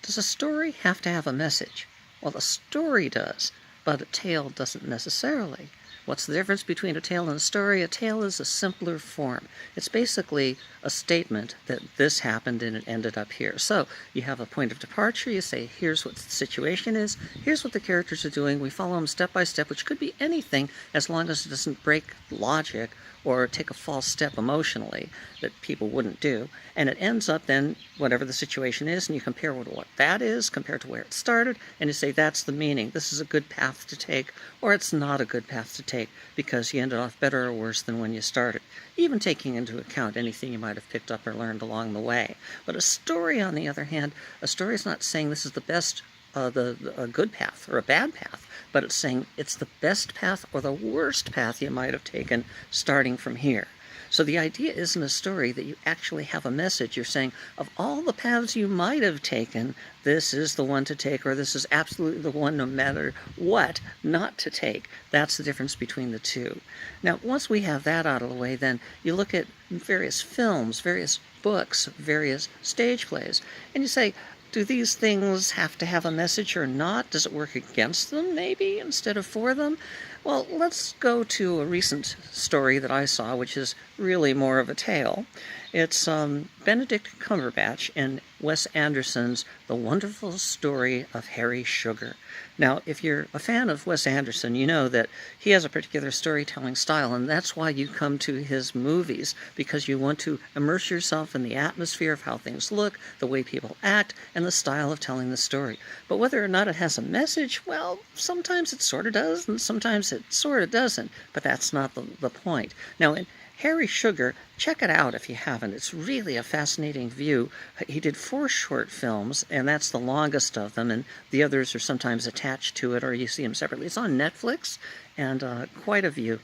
Does a story have to have a message? Well, a story does, but a tale doesn't necessarily. What's the difference between a tale and a story? A tale is a simpler form. It's basically a statement that this happened and it ended up here. So you have a point of departure. You say, here's what the situation is. Here's what the characters are doing. We follow them step by step, which could be anything as long as it doesn't break logic or take a false step emotionally that people wouldn't do. And it ends up then, whatever the situation is, and you compare what that is compared to where it started, and you say that's the meaning. This is a good path to take, or it's not a good path to take because you ended off better or worse than when you started, even taking into account anything you might have picked up or learned along the way. But a story, on the other hand, a story is not saying this is the best, a good path or a bad path, but it's saying it's the best path or the worst path you might have taken starting from here. So the idea isn't a story that you actually have a message. You're saying, of all the paths you might have taken, this is the one to take, or this is absolutely the one no matter what not to take. That's the difference between the two. Now, once we have that out of the way, then you look at various films, various books, various stage plays, and you say, do these things have to have a message or not? Does it work against them, maybe, instead of for them? Well, let's go to a recent story that I saw, which is really more of a tale. It's Benedict Cumberbatch and Wes Anderson's The Wonderful Story of Harry Sugar. Now, if you're a fan of Wes Anderson, you know that he has a particular storytelling style, and that's why you come to his movies, because you want to immerse yourself in the atmosphere of how things look, the way people act, and the style of telling the story. But whether or not it has a message, well, sometimes it sort of does, and sometimes it sort of doesn't, but that's not the point. Now, in Harry Sugar, check it out if you haven't. It's really a fascinating view. He did 4 short films, and that's the longest of them, and the others are sometimes attached to it, or you see them separately. It's on Netflix, and quite a view.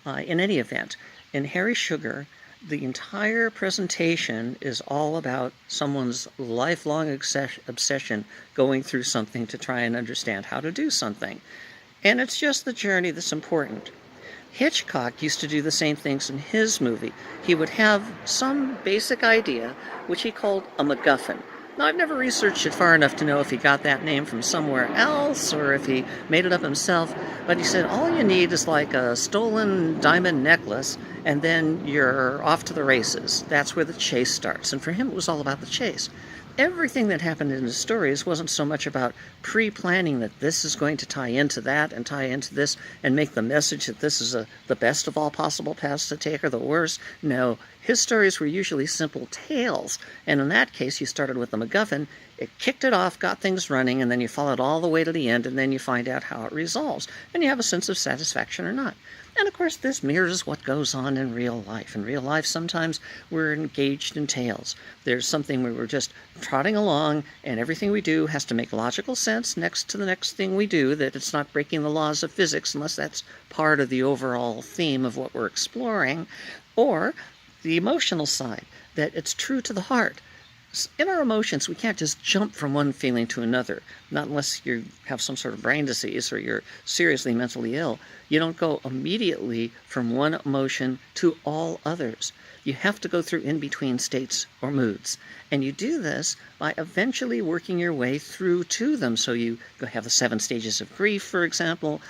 In any event, in Harry Sugar, the entire presentation is all about someone's lifelong obsession going through something to try and understand how to do something. And it's just the journey that's important. Hitchcock used to do the same things in his movie. He would have some basic idea, which he called a MacGuffin. Now, I've never researched it far enough to know if he got that name from somewhere else or if he made it up himself, but he said all you need is like a stolen diamond necklace, and then you're off to the races. That's where the chase starts. And for him, it was all about the chase. Everything that happened in his stories wasn't so much about pre-planning that this is going to tie into that and tie into this and make the message that this is the best of all possible paths to take or the worst. No, his stories were usually simple tales. And in that case, you started with the MacGuffin, it kicked it off, got things running, and then you followed all the way to the end, and then you find out how it resolves. And you have a sense of satisfaction or not. And of course, this mirrors what goes on in real life. In real life, sometimes we're engaged in tales. There's something where we're just trotting along, and everything we do has to make logical sense next to the next thing we do, that it's not breaking the laws of physics unless that's part of the overall theme of what we're exploring. Or the emotional side, that it's true to the heart. In our emotions, we can't just jump from one feeling to another, not unless you have some sort of brain disease or you're seriously mentally ill. You don't go immediately from one emotion to all others. You have to go through in-between states or moods. And you do this by eventually working your way through to them. So you have the 7 stages of grief, for example.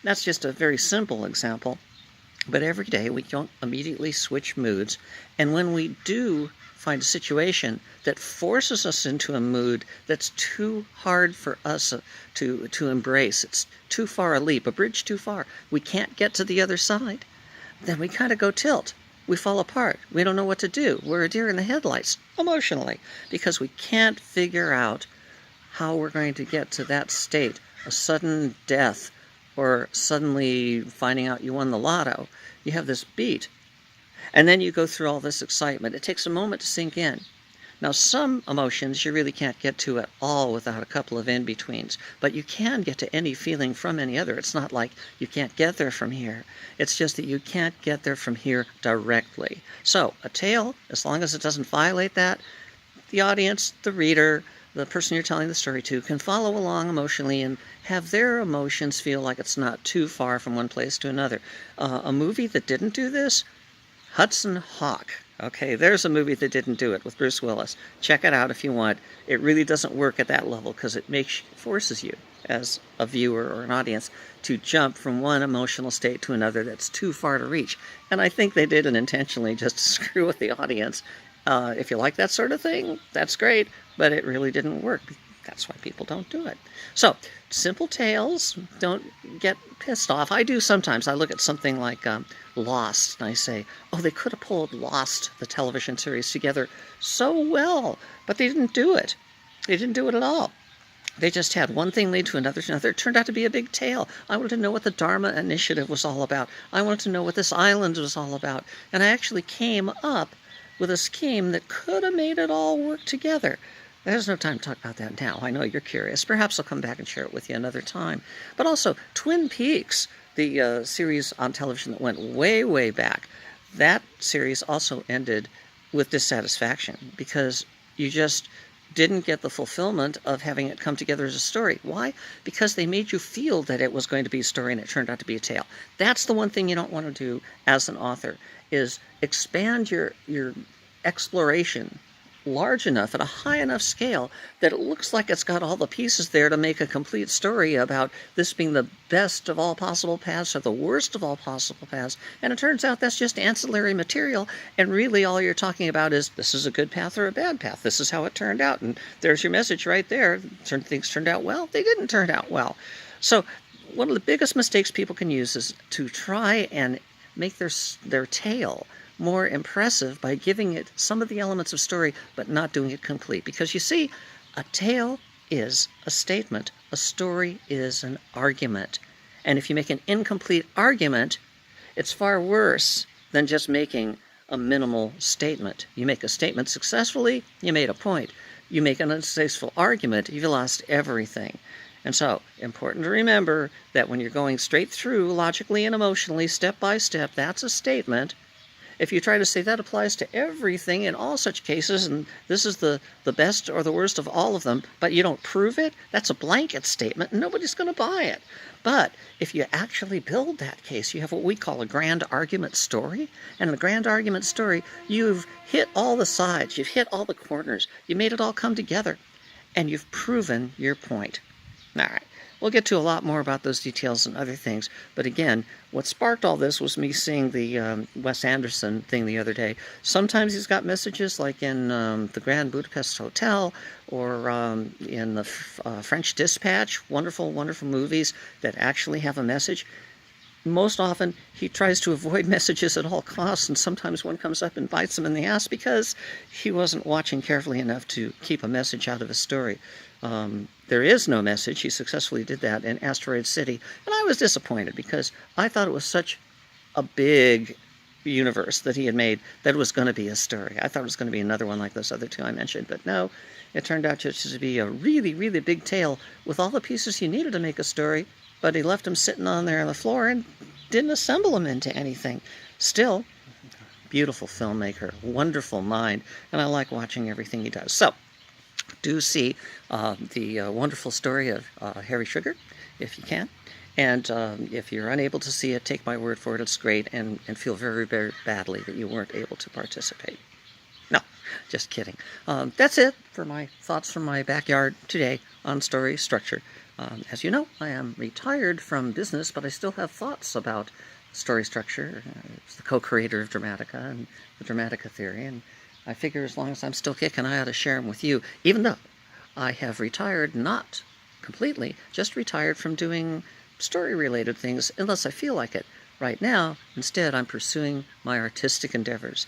That's just a very simple example. But every day we don't immediately switch moods. And when we do find a situation that forces us into a mood that's too hard for us to embrace, it's too far a leap, a bridge too far, we can't get to the other side, then we kind of go tilt. We fall apart. We don't know what to do. We're a deer in the headlights, emotionally, because we can't figure out how we're going to get to that state, a sudden death, or suddenly finding out you won the lotto. You have this beat. And then you go through all this excitement. It takes a moment to sink in. Now, some emotions you really can't get to at all without a couple of in-betweens, but you can get to any feeling from any other. It's not like you can't get there from here. It's just that you can't get there from here directly. So, a tale, as long as it doesn't violate that, the audience, the reader, the person you're telling the story to can follow along emotionally and have their emotions feel like it's not too far from one place to another. A movie that didn't do this, Hudson Hawk. Okay, there's a movie that didn't do it with Bruce Willis. Check it out if you want. It really doesn't work at that level because it forces you as a viewer or an audience to jump from one emotional state to another that's too far to reach. And I think they did it intentionally just to screw with the audience. If you like that sort of thing, that's great, but it really didn't work. That's why people don't do it. So, simple tales, don't get pissed off. I do sometimes. I look at something like Lost, and I say, oh, they could have pulled Lost, the television series, together so well, but they didn't do it. They didn't do it at all. They just had one thing lead to another to another. It turned out to be a big tale. I wanted to know what the Dharma Initiative was all about. I wanted to know what this island was all about. And I actually came up with a scheme that could have made it all work together. There's no time to talk about that now. I know you're curious. Perhaps I'll come back and share it with you another time. But also, Twin Peaks, the series on television that went way, way back, that series also ended with dissatisfaction because you just didn't get the fulfillment of having it come together as a story. Why? Because they made you feel that it was going to be a story and it turned out to be a tale. That's the one thing you don't want to do as an author, is expand your exploration large enough at a high enough scale that it looks like it's got all the pieces there to make a complete story about this being the best of all possible paths or the worst of all possible paths. And it turns out that's just ancillary material, and really all you're talking about is this is a good path or a bad path. This is how it turned out, and there's your message right there. Certain things turned out well, they didn't turn out well. So one of the biggest mistakes people can use is to try and make their tale more impressive by giving it some of the elements of story but not doing it complete. Because you see, a tale is a statement. A story is an argument. And if you make an incomplete argument, it's far worse than just making a minimal statement. You make a statement successfully, you made a point. You make an unsuccessful argument, you've lost everything. And so, important to remember that when you're going straight through logically and emotionally, step by step, that's a statement. If you try to say that applies to everything in all such cases, and this is the best or the worst of all of them, but you don't prove it, that's a blanket statement, and nobody's going to buy it. But if you actually build that case, you have what we call a grand argument story. And in the grand argument story, you've hit all the sides, you've hit all the corners, you made it all come together, and you've proven your point. All right. We'll get to a lot more about those details and other things. But again, what sparked all this was me seeing the Wes Anderson thing the other day. Sometimes he's got messages like in the Grand Budapest Hotel or in the French Dispatch, wonderful, wonderful movies that actually have a message. Most often, he tries to avoid messages at all costs, and sometimes one comes up and bites him in the ass because he wasn't watching carefully enough to keep a message out of a story. There is no message. He successfully did that in Asteroid City, and I was disappointed because I thought it was such a big universe that he had made that it was going to be a story. I thought it was going to be another one like those other two I mentioned, but no, it turned out just to be a really, really big tale with all the pieces you needed to make a story, but he left them sitting on there on the floor and didn't assemble them into anything. Still, beautiful filmmaker, wonderful mind, and I like watching everything he does. So, do see the wonderful story of Harry Sugar, if you can. And if you're unable to see it, take my word for it, it's great, and feel very, very badly that you weren't able to participate. No, just kidding. That's it for my thoughts from my backyard today on story structure. As you know, I am retired from business, but I still have thoughts about story structure. It's the co-creator of Dramatica and the Dramatica theory, and I figure as long as I'm still kicking, I ought to share them with you, even though I have retired, not completely, just retired from doing story-related things, unless I feel like it. Right now, instead, I'm pursuing my artistic endeavors,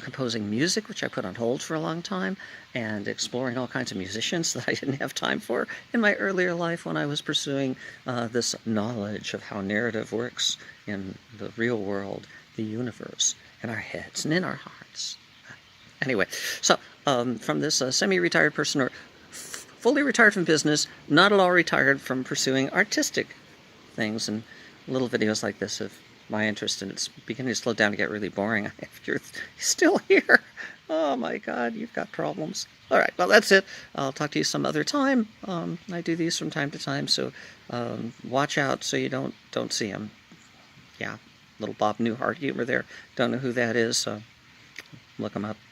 composing music, which I put on hold for a long time, and exploring all kinds of musicians that I didn't have time for in my earlier life when I was pursuing this knowledge of how narrative works in the real world, the universe, in our heads and in our hearts. Anyway, so from this semi-retired person, or fully retired from business, not at all retired from pursuing artistic things, and little videos like this of my interest, and it's beginning to slow down to get really boring. If you're still here, oh my God, you've got problems. All right, well, that's it. I'll talk to you some other time. I do these from time to time, so watch out so you don't see them. Yeah, little Bob Newhart humor there. Don't know who that is, so Look them up.